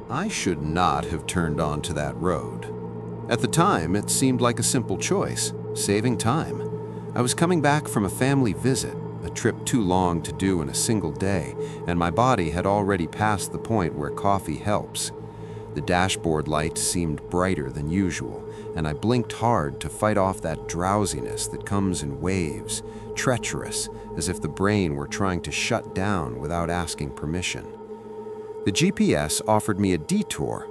I should not have turned onto that road. At the time, it seemed like a simple choice, saving time. I was coming back from a family visit, a trip too long to do in a single day, and my body had already passed the point where coffee helps. The dashboard light seemed brighter than usual, and I blinked hard to fight off that drowsiness that comes in waves, treacherous, as if the brain were trying to shut down without asking permission. The GPS offered me a detour.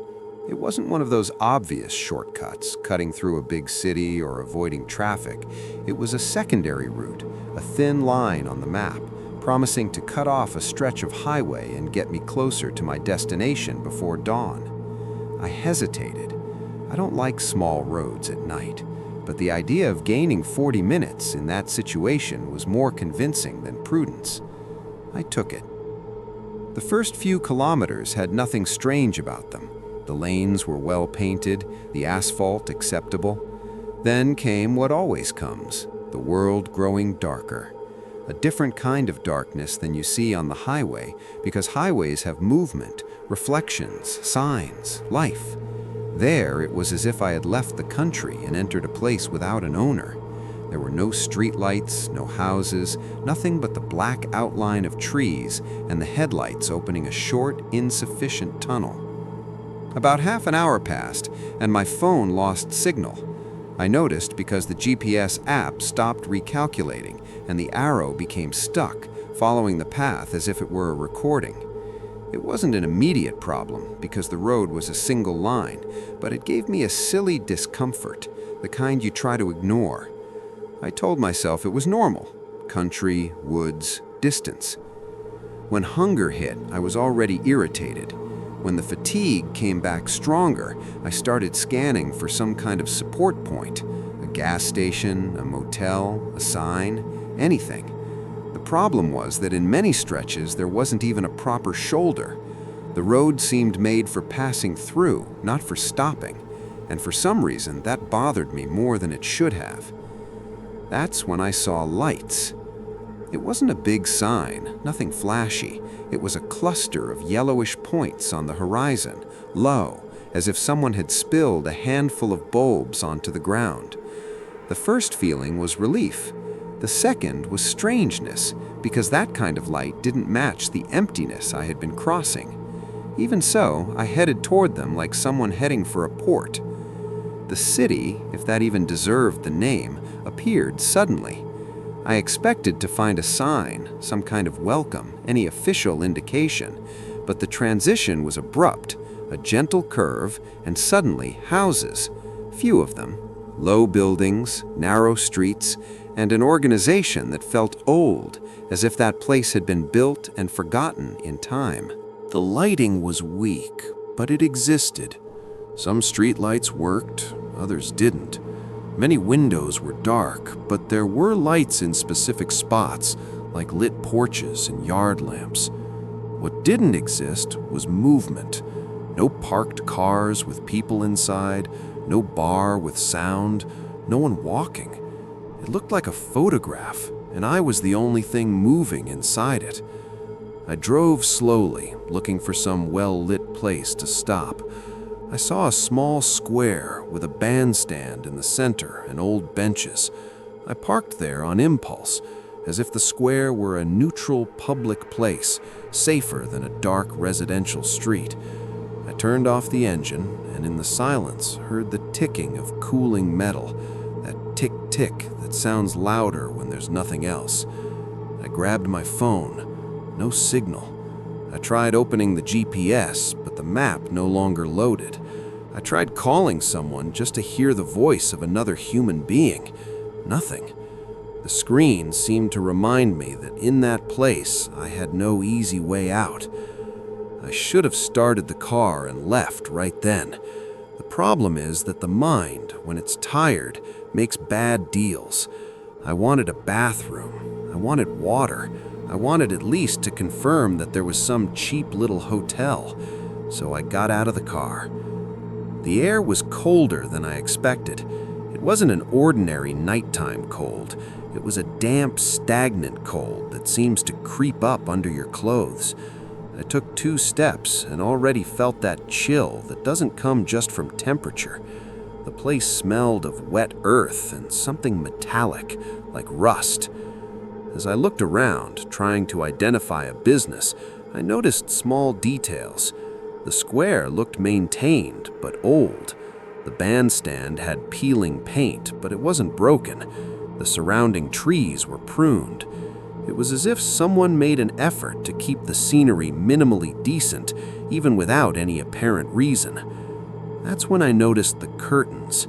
It wasn't one of those obvious shortcuts, cutting through a big city or avoiding traffic. It was a secondary route, a thin line on the map, promising to cut off a stretch of highway and get me closer to my destination before dawn. I hesitated. I don't like small roads at night, but the idea of gaining 40 minutes in that situation was more convincing than prudence. I took it. The first few kilometers had nothing strange about them. The lanes were well painted, the asphalt acceptable. Then came what always comes, the world growing darker. A different kind of darkness than you see on the highway, because highways have movement, reflections, signs, life. There, it was as if I had left the country and entered a place without an owner. There were no streetlights, no houses, nothing but the black outline of trees and the headlights opening a short, insufficient tunnel. About half an hour passed, and my phone lost signal. I noticed because the GPS app stopped recalculating, and the arrow became stuck, following the path as if it were a recording. It wasn't an immediate problem, because the road was a single line, but it gave me a silly discomfort, the kind you try to ignore. I told myself it was normal. Country, woods, distance. When hunger hit, I was already irritated. When the fatigue came back stronger, I started scanning for some kind of support point, a gas station, a motel, a sign, anything. The problem was that in many stretches there wasn't even a proper shoulder. The road seemed made for passing through, not for stopping, and for some reason that bothered me more than it should have. That's when I saw lights. It wasn't a big sign, nothing flashy. It was a cluster of yellowish points on the horizon, low, as if someone had spilled a handful of bulbs onto the ground. The first feeling was relief. The second was strangeness, because that kind of light didn't match the emptiness I had been crossing. Even so, I headed toward them like someone heading for a port. The city, if that even deserved the name, appeared suddenly. I expected to find a sign, some kind of welcome, any official indication, but the transition was abrupt, a gentle curve, and suddenly houses, few of them, low buildings, narrow streets, and an organization that felt old, as if that place had been built and forgotten in time. The lighting was weak, but it existed. Some streetlights worked, others didn't. Many windows were dark, but there were lights in specific spots, like lit porches and yard lamps. What didn't exist was movement. No parked cars with people inside, no bar with sound, no one walking. It looked like a photograph, and I was the only thing moving inside it. I drove slowly, looking for some well-lit place to stop. I saw a small square with a bandstand in the center and old benches. I parked there on impulse, as if the square were a neutral public place, safer than a dark residential street. I turned off the engine, and in the silence heard the ticking of cooling metal, that tick-tick that sounds louder when there's nothing else. I grabbed my phone. No signal. I tried opening the GPS, but the map no longer loaded. I tried calling someone just to hear the voice of another human being. Nothing. The screen seemed to remind me that in that place I had no easy way out. I should have started the car and left right then. The problem is that the mind, when it's tired, makes bad deals. I wanted a bathroom. I wanted water. I wanted at least to confirm that there was some cheap little hotel. So I got out of the car. The air was colder than I expected. It wasn't an ordinary nighttime cold. It was a damp, stagnant cold that seems to creep up under your clothes. I took 2 steps and already felt that chill that doesn't come just from temperature. The place smelled of wet earth and something metallic, like rust. As I looked around, trying to identify a business, I noticed small details. The square looked maintained, but old. The bandstand had peeling paint, but it wasn't broken. The surrounding trees were pruned. It was as if someone made an effort to keep the scenery minimally decent, even without any apparent reason. That's when I noticed the curtains.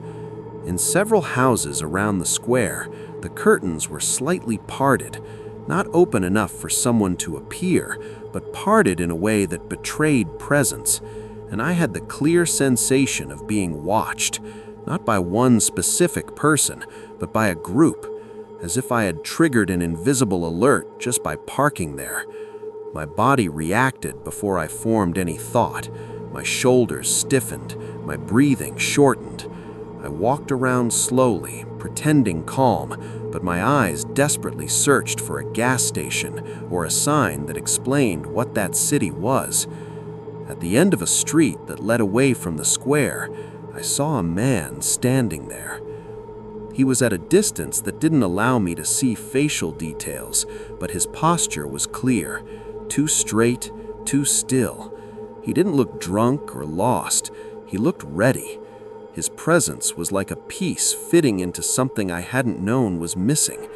In several houses around the square, the curtains were slightly parted, not open enough for someone to appear, but parted in a way that betrayed presence, and I had the clear sensation of being watched, not by one specific person, but by a group, as if I had triggered an invisible alert just by parking there. My body reacted before I formed any thought. My shoulders stiffened, my breathing shortened. I walked around slowly, pretending calm, but my eyes desperately searched for a gas station or a sign that explained what that city was. At the end of a street that led away from the square, I saw a man standing there. He was at a distance that didn't allow me to see facial details, but his posture was clear, too straight, too still. He didn't look drunk or lost. He looked ready. His presence was like a piece fitting into something I hadn't known was missing.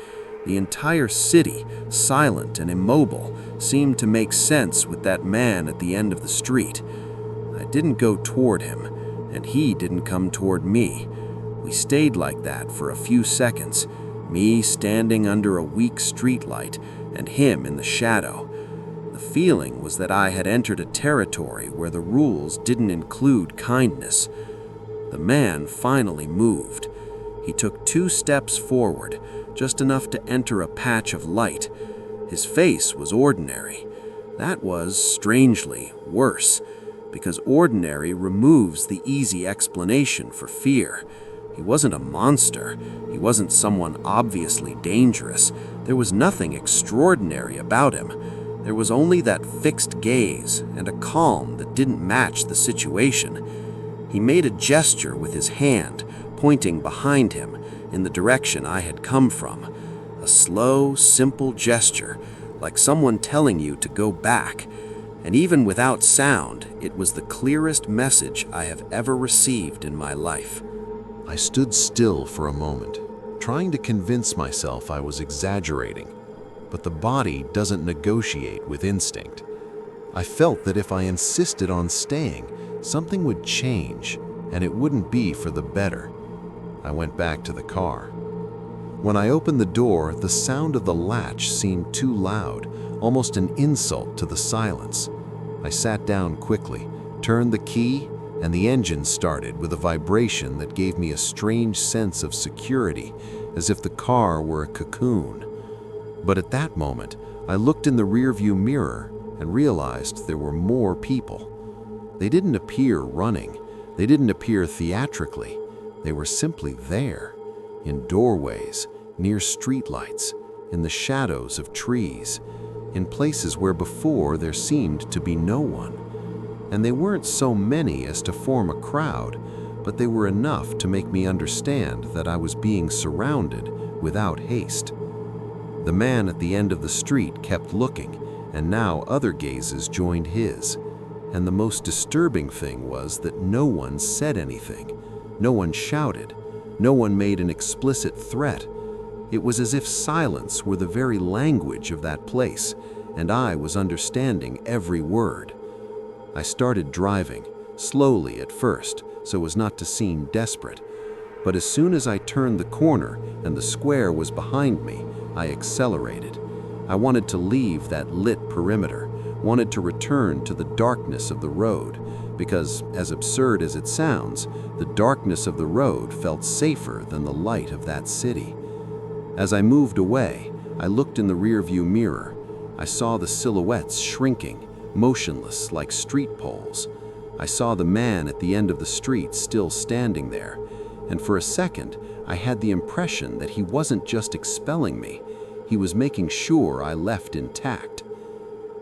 The entire city, silent and immobile, seemed to make sense with that man at the end of the street. I didn't go toward him, and he didn't come toward me. We stayed like that for a few seconds, me standing under a weak streetlight and him in the shadow. The feeling was that I had entered a territory where the rules didn't include kindness. The man finally moved. He took 2 steps forward, just enough to enter a patch of light. His face was ordinary. That was, strangely, worse, because ordinary removes the easy explanation for fear. He wasn't a monster. He wasn't someone obviously dangerous. There was nothing extraordinary about him. There was only that fixed gaze and a calm that didn't match the situation. He made a gesture with his hand, pointing behind him in the direction I had come from. A slow, simple gesture, like someone telling you to go back. And even without sound, it was the clearest message I have ever received in my life. I stood still for a moment, trying to convince myself I was exaggerating, but the body doesn't negotiate with instinct. I felt that if I insisted on staying, something would change, and it wouldn't be for the better. I went back to the car. When I opened the door, the sound of the latch seemed too loud, almost an insult to the silence. I sat down quickly, turned the key, and the engine started with a vibration that gave me a strange sense of security, as if the car were a cocoon. But at that moment, I looked in the rearview mirror and realized there were more people. They didn't appear running. They didn't appear theatrically. They were simply there, in doorways, near streetlights, in the shadows of trees, in places where before there seemed to be no one. And they weren't so many as to form a crowd, but they were enough to make me understand that I was being surrounded without haste. The man at the end of the street kept looking, and now other gazes joined his. And the most disturbing thing was that no one said anything. No one shouted. No one made an explicit threat. It was as if silence were the very language of that place, and I was understanding every word. I started driving, slowly at first, so as not to seem desperate. But as soon as I turned the corner and the square was behind me, I accelerated. I wanted to leave that lit perimeter, wanted to return to the darkness of the road, because, as absurd as it sounds, the darkness of the road felt safer than the light of that city. As I moved away, I looked in the rearview mirror. I saw the silhouettes shrinking, motionless like street poles. I saw the man at the end of the street still standing there, and for a second, I had the impression that he wasn't just expelling me, he was making sure I left intact.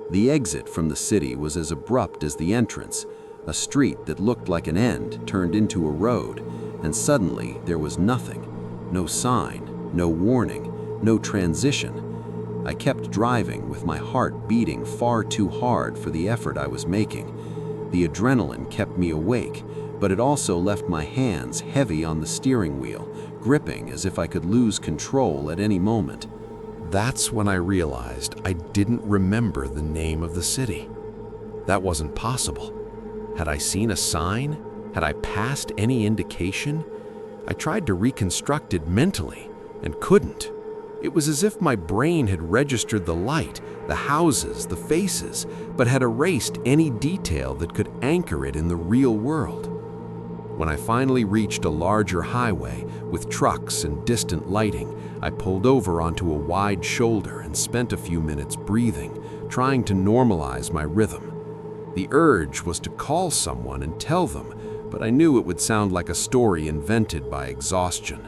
The exit from the city was as abrupt as the entrance. A street that looked like an end turned into a road, and suddenly there was nothing. No sign, no warning, no transition. I kept driving with my heart beating far too hard for the effort I was making. The adrenaline kept me awake, but it also left my hands heavy on the steering wheel, gripping as if I could lose control at any moment. That's when I realized I didn't remember the name of the city. That wasn't possible. Had I seen a sign? Had I passed any indication? I tried to reconstruct it mentally and couldn't. It was as if my brain had registered the light, the houses, the faces, but had erased any detail that could anchor it in the real world. When I finally reached a larger highway with trucks and distant lighting, I pulled over onto a wide shoulder and spent a few minutes breathing, trying to normalize my rhythm. The urge was to call someone and tell them, but I knew it would sound like a story invented by exhaustion.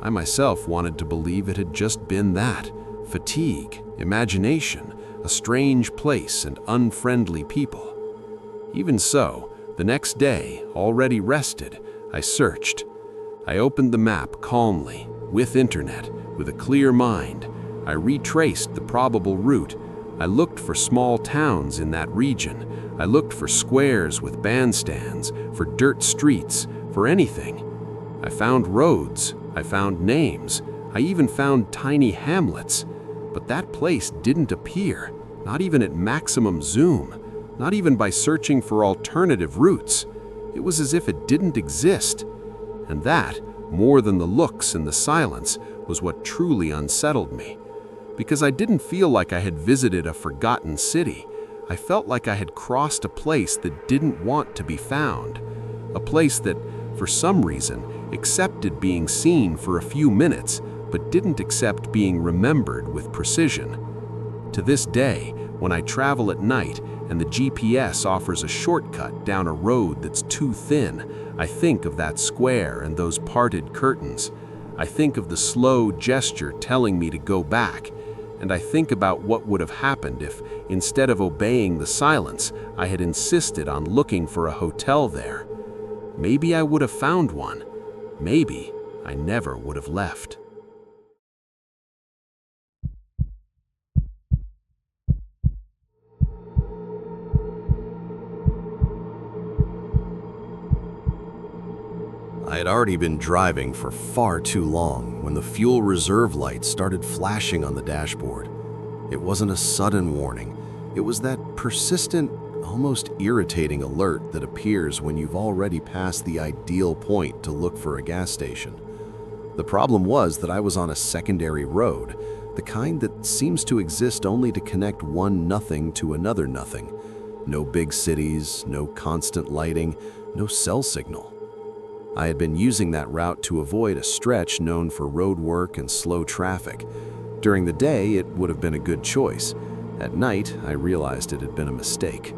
I myself wanted to believe it had just been that: fatigue, imagination, a strange place, and unfriendly people. Even so, the next day, already rested, I searched. I opened the map calmly, with internet, with a clear mind. I retraced the probable route. I looked for small towns in that region. I looked for squares with bandstands, for dirt streets, for anything. I found roads, I found names, I even found tiny hamlets. But that place didn't appear, not even at maximum zoom, not even by searching for alternative routes. It was as if it didn't exist. And that, more than the looks and the silence, was what truly unsettled me. Because I didn't feel like I had visited a forgotten city. I felt like I had crossed a place that didn't want to be found. A place that, for some reason, accepted being seen for a few minutes, but didn't accept being remembered with precision. To this day, when I travel at night and the GPS offers a shortcut down a road that's too thin, I think of that square and those parted curtains. I think of the slow gesture telling me to go back, and I think about what would have happened if, instead of obeying the silence, I had insisted on looking for a hotel there. Maybe I would have found one. Maybe I never would have left. I had already been driving for far too long when the fuel reserve light started flashing on the dashboard. It wasn't a sudden warning. It was that persistent, almost irritating alert that appears when you've already passed the ideal point to look for a gas station. The problem was that I was on a secondary road, the kind that seems to exist only to connect one nothing to another nothing. No big cities, no constant lighting, no cell signal. I had been using that route to avoid a stretch known for road work and slow traffic. During the day, it would have been a good choice. At night, I realized it had been a mistake.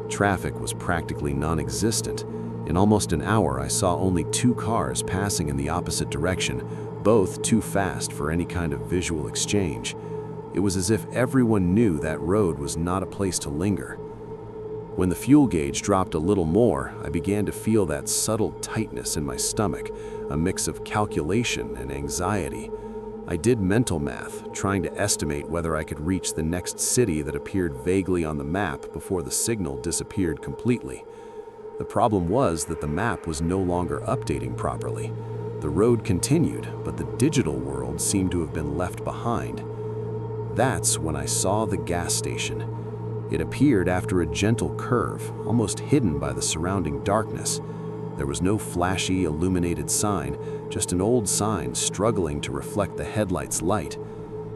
Traffic was practically non-existent. In almost an hour, I saw only 2 cars passing in the opposite direction, both too fast for any kind of visual exchange. It was as if everyone knew that road was not a place to linger. When the fuel gauge dropped a little more, I began to feel that subtle tightness in my stomach, a mix of calculation and anxiety. I did mental math, trying to estimate whether I could reach the next city that appeared vaguely on the map before the signal disappeared completely. The problem was that the map was no longer updating properly. The road continued, but the digital world seemed to have been left behind. That's when I saw the gas station. It appeared after a gentle curve, almost hidden by the surrounding darkness. There was no flashy, illuminated sign, just an old sign struggling to reflect the headlight's light.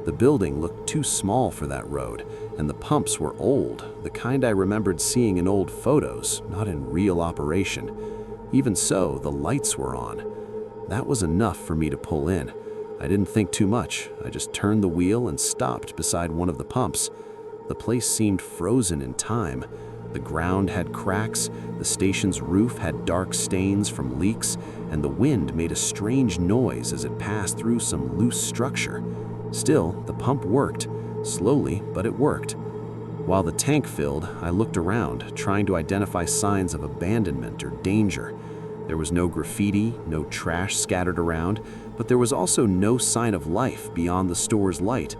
The building looked too small for that road, and the pumps were old, the kind I remembered seeing in old photos, not in real operation. Even so, the lights were on. That was enough for me to pull in. I didn't think too much. I just turned the wheel and stopped beside one of the pumps. The place seemed frozen in time. The ground had cracks, the station's roof had dark stains from leaks, and the wind made a strange noise as it passed through some loose structure. Still, the pump worked. Slowly, but it worked. While the tank filled, I looked around, trying to identify signs of abandonment or danger. There was no graffiti, no trash scattered around, but there was also no sign of life beyond the store's light.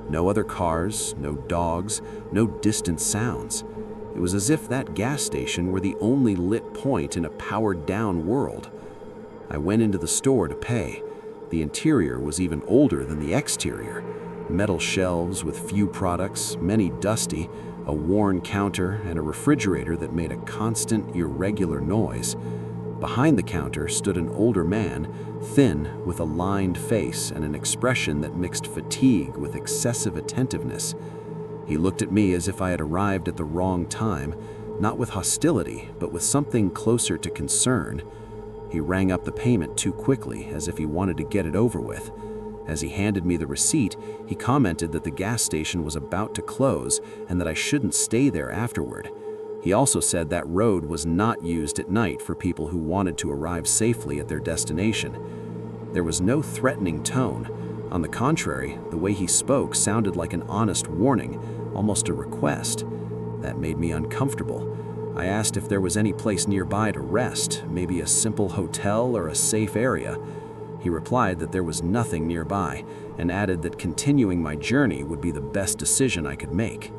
No other cars, no dogs, no distant sounds. It was as if that gas station were the only lit point in a powered-down world. I went into the store to pay. The interior was even older than the exterior. Metal shelves with few products, many dusty, a worn counter, and a refrigerator that made a constant, irregular noise. Behind the counter stood an older man, thin, with a lined face and an expression that mixed fatigue with excessive attentiveness. He looked at me as if I had arrived at the wrong time, not with hostility, but with something closer to concern. He rang up the payment too quickly, as if he wanted to get it over with. As he handed me the receipt, he commented that the gas station was about to close and that I shouldn't stay there afterward. He also said that road was not used at night for people who wanted to arrive safely at their destination. There was no threatening tone. On the contrary, the way he spoke sounded like an honest warning, almost a request. That made me uncomfortable. I asked if there was any place nearby to rest, maybe a simple hotel or a safe area. He replied that there was nothing nearby, and added that continuing my journey would be the best decision I could make.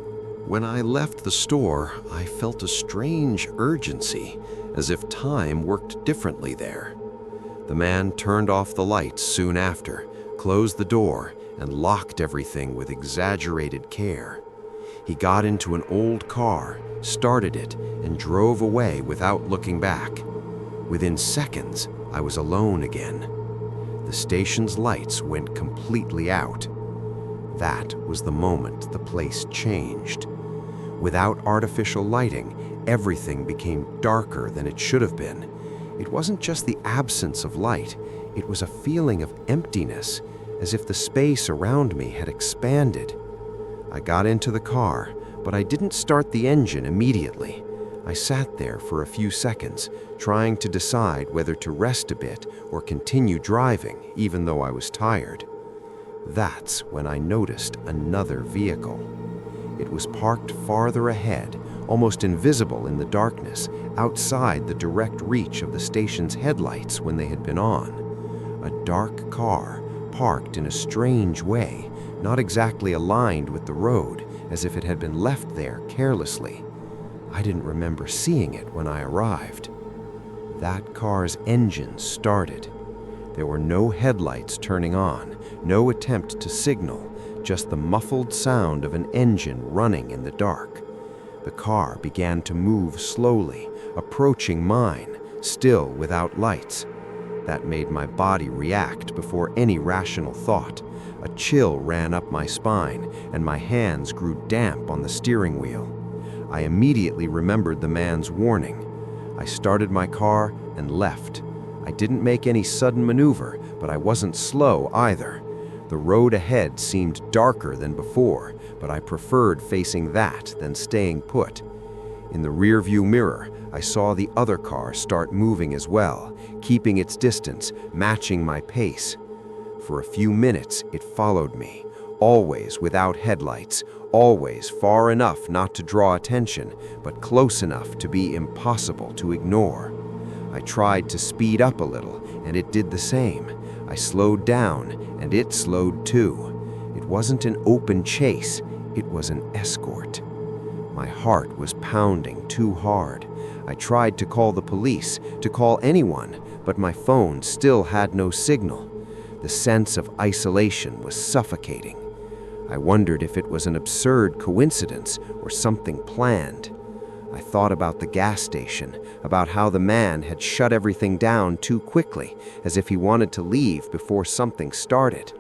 When I left the store, I felt a strange urgency, as if time worked differently there. The man turned off the lights soon after, closed the door, and locked everything with exaggerated care. He got into an old car, started it, and drove away without looking back. Within seconds, I was alone again. The station's lights went completely out. That was the moment the place changed. Without artificial lighting, everything became darker than it should have been. It wasn't just the absence of light, it was a feeling of emptiness, as if the space around me had expanded. I got into the car, but I didn't start the engine immediately. I sat there for a few seconds, trying to decide whether to rest a bit or continue driving, even though I was tired. That's when I noticed another vehicle. It was parked farther ahead, almost invisible in the darkness, outside the direct reach of the station's headlights when they had been on. A dark car, parked in a strange way, not exactly aligned with the road, as if it had been left there carelessly. I didn't remember seeing it when I arrived. That car's engine started. There were no headlights turning on, no attempt to signal, just the muffled sound of an engine running in the dark. The car began to move slowly, approaching mine, still without lights. That made my body react before any rational thought. A chill ran up my spine, and my hands grew damp on the steering wheel. I immediately remembered the man's warning. I started my car and left. I didn't make any sudden maneuver, but I wasn't slow either. The road ahead seemed darker than before, but I preferred facing that than staying put. In the rearview mirror, I saw the other car start moving as well, keeping its distance, matching my pace. For a few minutes, it followed me, always without headlights, always far enough not to draw attention, but close enough to be impossible to ignore. I tried to speed up a little, and it did the same. I slowed down, and it slowed too. It wasn't an open chase, it was an escort. My heart was pounding too hard. I tried to call the police, to call anyone, but my phone still had no signal. The sense of isolation was suffocating. I wondered if it was an absurd coincidence or something planned. I thought about the gas station, about how the man had shut everything down too quickly, as if he wanted to leave before something started.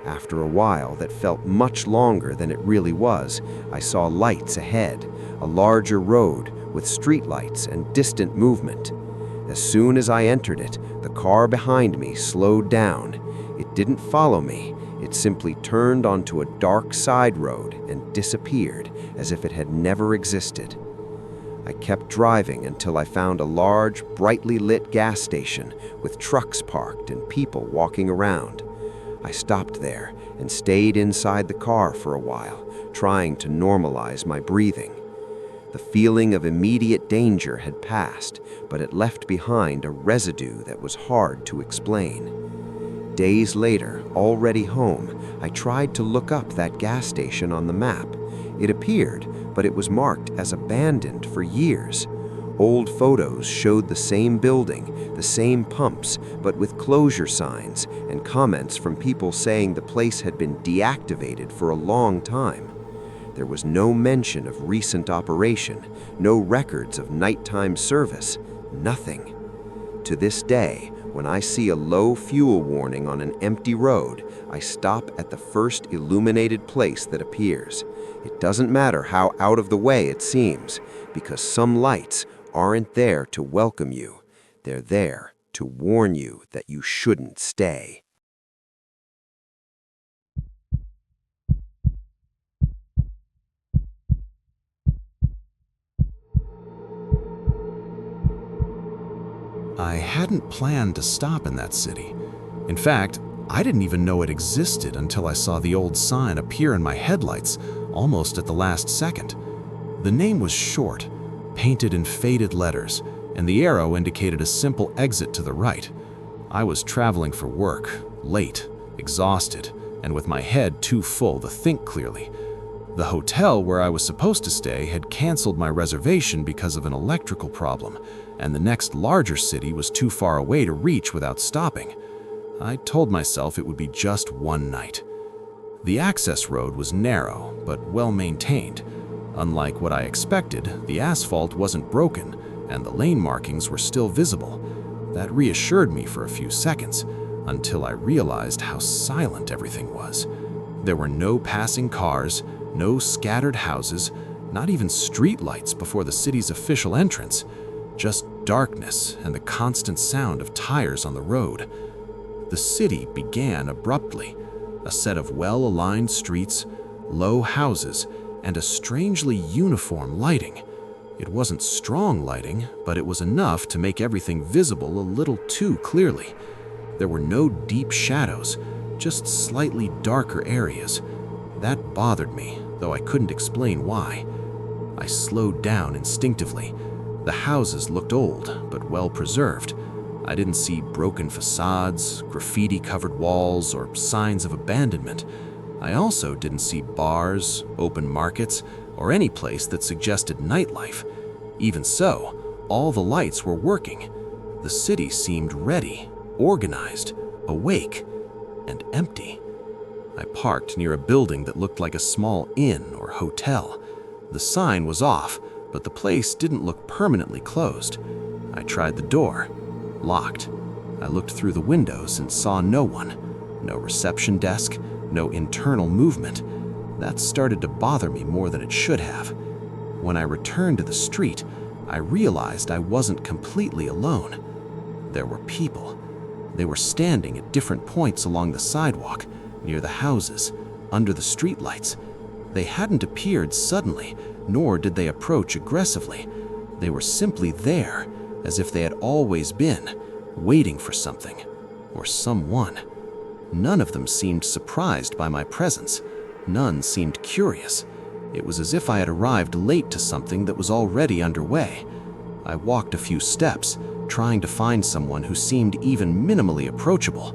After a while that felt much longer than it really was, I saw lights ahead, a larger road with streetlights and distant movement. As soon as I entered it, the car behind me slowed down. It didn't follow me. It simply turned onto a dark side road and disappeared as if it had never existed. I kept driving until I found a large, brightly lit gas station with trucks parked and people walking around. I stopped there and stayed inside the car for a while, trying to normalize my breathing. The feeling of immediate danger had passed, but it left behind a residue that was hard to explain. Days later, already home, I tried to look up that gas station on the map. It appeared, but it was marked as abandoned for years. Old photos showed the same building, the same pumps, but with closure signs and comments from people saying the place had been deactivated for a long time. There was no mention of recent operation, no records of nighttime service, nothing. To this day, when I see a low fuel warning on an empty road, I stop at the first illuminated place that appears. It doesn't matter how out of the way it seems, because some lights aren't there to welcome you. They're there to warn you that you shouldn't stay. I hadn't planned to stop in that city. In fact, I didn't even know it existed until I saw the old sign appear in my headlights almost at the last second. The name was short, painted in faded letters, and the arrow indicated a simple exit to the right. I was traveling for work, late, exhausted, and with my head too full to think clearly. The hotel where I was supposed to stay had canceled my reservation because of an electrical problem, and the next larger city was too far away to reach without stopping. I told myself it would be just one night. The access road was narrow, but well maintained. Unlike what I expected, the asphalt wasn't broken, and the lane markings were still visible. That reassured me for a few seconds, until I realized how silent everything was. There were no passing cars, no scattered houses, not even street lights before the city's official entrance. Just darkness and the constant sound of tires on the road. The city began abruptly, a set of well-aligned streets, low houses, and a strangely uniform lighting. It wasn't strong lighting, but it was enough to make everything visible a little too clearly. There were no deep shadows, just slightly darker areas. That bothered me, though I couldn't explain why. I slowed down instinctively. The houses looked old, but well preserved. I didn't see broken facades, graffiti-covered walls, or signs of abandonment. I also didn't see bars, open markets, or any place that suggested nightlife. Even so, all the lights were working. The city seemed ready, organized, awake, and empty. I parked near a building that looked like a small inn or hotel. The sign was off, but the place didn't look permanently closed. I tried the door. Locked. I looked through the windows and saw no one. No reception desk, no internal movement. That started to bother me more than it should have. When I returned to the street, I realized I wasn't completely alone. There were people. They were standing at different points along the sidewalk, near the houses, under the streetlights. They hadn't appeared suddenly, nor did they approach aggressively. They were simply there, as if they had always been, waiting for something, or someone. None of them seemed surprised by my presence. None seemed curious. It was as if I had arrived late to something that was already underway. I walked a few steps, trying to find someone who seemed even minimally approachable.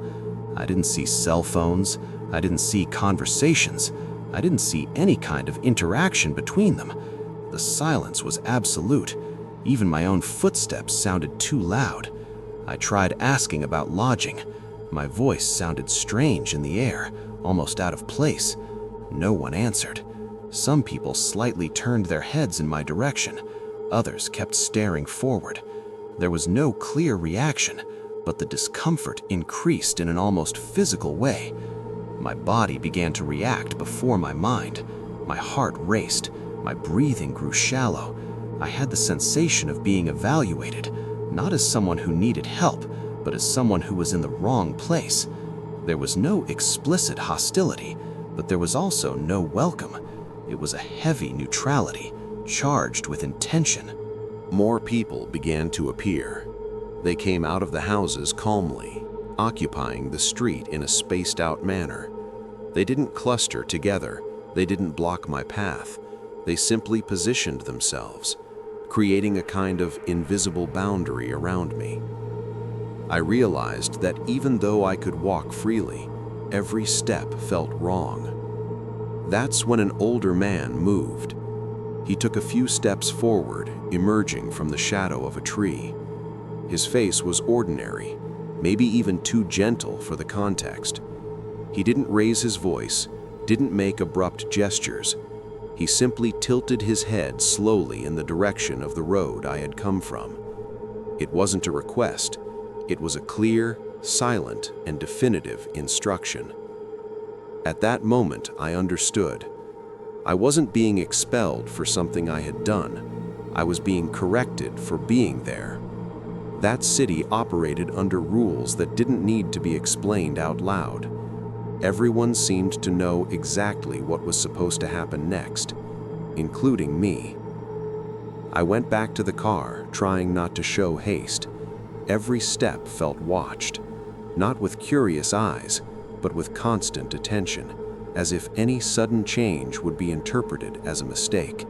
I didn't see cell phones. I didn't see conversations. I didn't see any kind of interaction between them. The silence was absolute. Even my own footsteps sounded too loud. I tried asking about lodging. My voice sounded strange in the air, almost out of place. No one answered. Some people slightly turned their heads in my direction. Others kept staring forward. There was no clear reaction, but the discomfort increased in an almost physical way. My body began to react before my mind. My heart raced. My breathing grew shallow. I had the sensation of being evaluated, not as someone who needed help, but as someone who was in the wrong place. There was no explicit hostility, but there was also no welcome. It was a heavy neutrality, charged with intention. More people began to appear. They came out of the houses calmly, occupying the street in a spaced-out manner. They didn't cluster together, they didn't block my path, they simply positioned themselves, creating a kind of invisible boundary around me. I realized that even though I could walk freely, every step felt wrong. That's when an older man moved. He took a few steps forward, emerging from the shadow of a tree. His face was ordinary, maybe even too gentle for the context. He didn't raise his voice, didn't make abrupt gestures. He simply tilted his head slowly in the direction of the road I had come from. It wasn't a request. It was a clear, silent, and definitive instruction. At that moment, I understood. I wasn't being expelled for something I had done. I was being corrected for being there. That city operated under rules that didn't need to be explained out loud. Everyone seemed to know exactly what was supposed to happen next, including me. I went back to the car, trying not to show haste. Every step felt watched, not with curious eyes, but with constant attention, as if any sudden change would be interpreted as a mistake.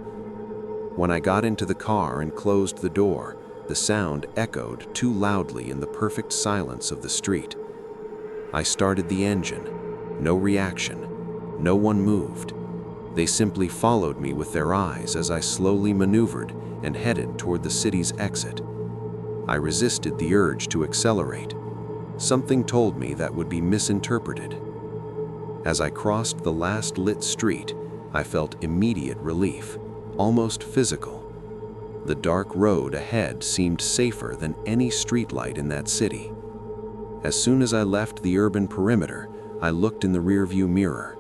When I got into the car and closed the door, the sound echoed too loudly in the perfect silence of the street. I started the engine. No reaction. No one moved. They simply followed me with their eyes as I slowly maneuvered and headed toward the city's exit. I resisted the urge to accelerate. Something told me that would be misinterpreted. As I crossed the last lit street, I felt immediate relief, almost physical. The dark road ahead seemed safer than any streetlight in that city. As soon as I left the urban perimeter, I looked in the rearview mirror.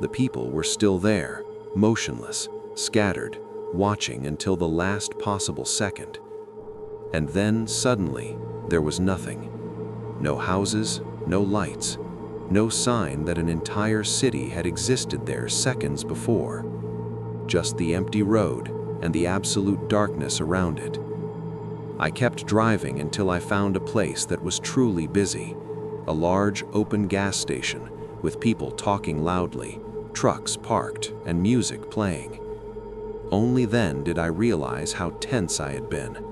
The people were still there, motionless, scattered, watching until the last possible second. And then, suddenly, there was nothing. No houses, no lights, no sign that an entire city had existed there seconds before. Just the empty road and the absolute darkness around it. I kept driving until I found a place that was truly busy. A large, open gas station with people talking loudly, trucks parked, and music playing. Only then did I realize how tense I had been.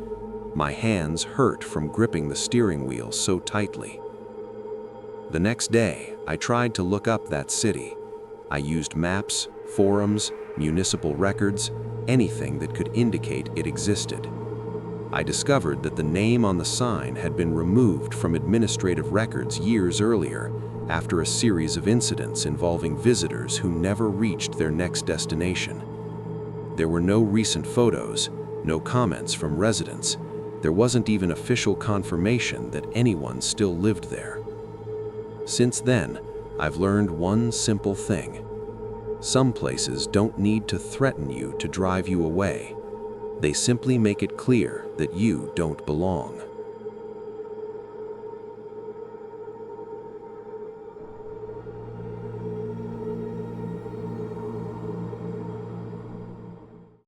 My hands hurt from gripping the steering wheel so tightly. The next day, I tried to look up that city. I used maps, forums, municipal records, anything that could indicate it existed. I discovered that the name on the sign had been removed from administrative records years earlier, after a series of incidents involving visitors who never reached their next destination. There were no recent photos, no comments from residents. There wasn't even official confirmation that anyone still lived there. Since then, I've learned one simple thing. Some places don't need to threaten you to drive you away. They simply make it clear that you don't belong.